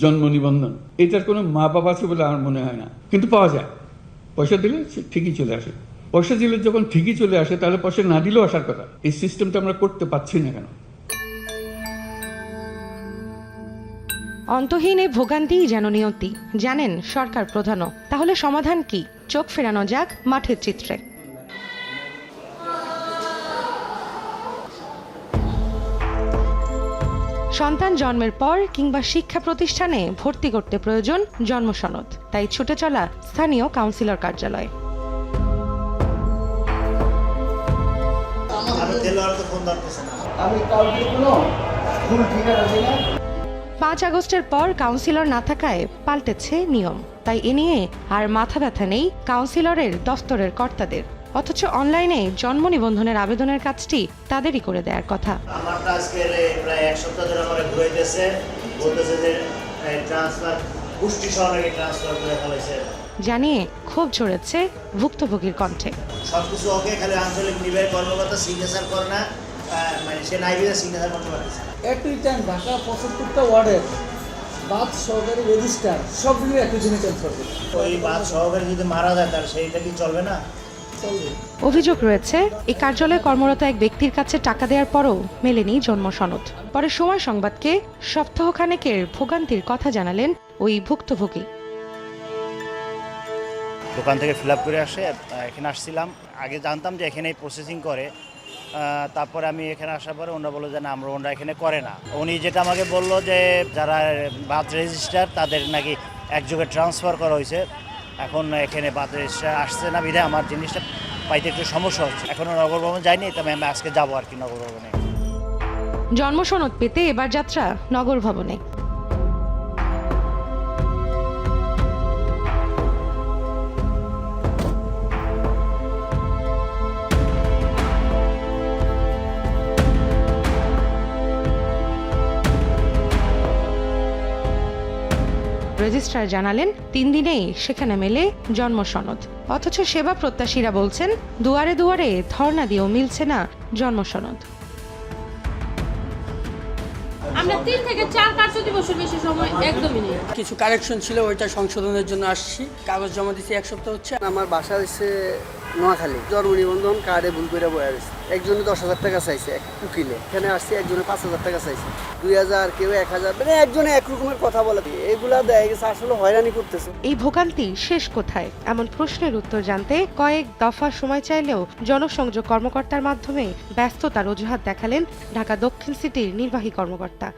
জন্ম নিবন্ধন, এটার কোনো মা বাবা আছে বলে আমার মনে হয় না, কিন্তু পাওয়া যায়। পয়সা দিলে ঠিকই চলে আসে। পয়সা দিলে যখন ঠিকই চলে আসে, তাহলে পয়সা না দিলেও আসার কথা। এই সিস্টেমটা আমরা করতে পারছি না কেন? অন্তহীন এই ভোগান্তিই যেন নিয়তি, জানেন সরকার প্রধানও। তাহলে সমাধান কি? চোখ ফেরানো যাক মাঠের চিত্রে। সন্তান জন্মের পর কিংবা শিক্ষা প্রতিষ্ঠানে ভর্তি করতে প্রয়োজন জন্ম সনদ। তাই ছুটে চলা স্থানীয় কাউন্সিলর কার্যালয়। আমি কাউকে কোনো ভুল ঠিকানা দিই না। 5 আগস্টের পর কাউন্সিলর না থাকায় পাল্টেছে নিয়ম। তাই এ নিয়ে আর মাথা ব্যথা নেই কাউন্সিলরের দফতরের কর্তাদের। অথচ অনলাইনে জন্ম নিবন্ধনের আবেদনের কাজটি তাদেরই করে দেওয়ার কথা। আমারটা আজকে প্রায় 1 সপ্তাহ ধরে আমার ঘুরাইতেছে, বলতেছে যে ট্রান্সফার পুষ্টি সহকারে ট্রান্সফার করে ফেলেছে জানিয়ে ক্ষোভ ঝরেছে ভুক্তভোগীর কণ্ঠে। সবকিছু ওকে, খালি আঞ্চলিক নির্বাহী কর্মকর্তা সিগনেচার করে না, মানে সে নাইবিতে সিগনেচার করতে পারতেছে। একই টাইম ঢাকা 75টা ওয়ার্ডের বাদ সহকারী রেজিস্ট্রার সবগুলো একই দিনে ট্রান্সফার করবে। ওই বাদ সহকারী যদি মারা যায় তার সেইটা কি চলবে না? অভিযোগ রয়েছে এই কার্যালয়ে কর্মরত এক ব্যক্তির কাছে টাকা দেওয়ার পরও মেলেনি জন্ম সনদ। পরে সময় সংবাদকে সপ্তাহখানেকের ভোগান্তির কথা জানালেন ওই ভুক্তভোগী। দোকান থেকে ফিল আপ করে আসে এখানে আসছিলাম। আগে জানতাম যে এখানেই প্রসেসিং করে, তারপরে আমি এখানে আসার পরে ওনারা বললো যে না, ওনারা এখানে করে না। উনি যেটা আমাকে বললো যে যারা বাদ রেজিস্টার তাদের নাকি একযোগে ট্রান্সফার করা হয়েছে। এখন এখানে বাদ রেজিস্টার আসছে না বিধায় আমার জিনিসটা পাইতে একটু সমস্যা হচ্ছে। এখনও নগর ভবন যাইনি, তবে আমি আজকে যাবো আর কি নগর ভবনে। জন্ম সনদ পেতে এবার যাত্রা নগর ভবনে। রেজিস্ট্রার জানালেন 3 দিনেই সেখানে মেলে জন্ম সনদ। অথচ সেবা প্রত্যাশীরা বলছেন দুয়ারে দুয়ারে ধর্ণা দিয়েও মিলছে না জন্ম সনদ। আমরা 3 থেকে 4 কার্যদিবসের বেশি সময় একদমই নেই। কিছু কারেকশন ছিল, ওইটা সংশোধনের জন্য আসছি। কাগজ জমা দিচ্ছি 1 সপ্তাহ হচ্ছে। আমার বাসা হচ্ছে নোয়াখালী। জন্ম নিবন্ধন কার্ডে ভুল করে বয়ে রয়েছে। একজনে 10,000 টাকা চাইছে, এক উকিলে। এখানে আসছে একজনে 5,000 টাকা চাইছে, 2,000, কেউ 1,000, মানে একজনে এক রকমের কথা বলে। এগুলা দেখা গেছে আসলে হয়রানি করতেছে। এই ভোগান্তি শেষ কোথায় এমন প্রশ্নের উত্তর জানতে কয়েক দফা সময় চাইলেও জনসংযোগ কর্মকর্তার মাধ্যমে ব্যস্ততার অজুহাত দেখালেন ঢাকা দক্ষিণ সিটির নির্বাহী কর্মকর্তা।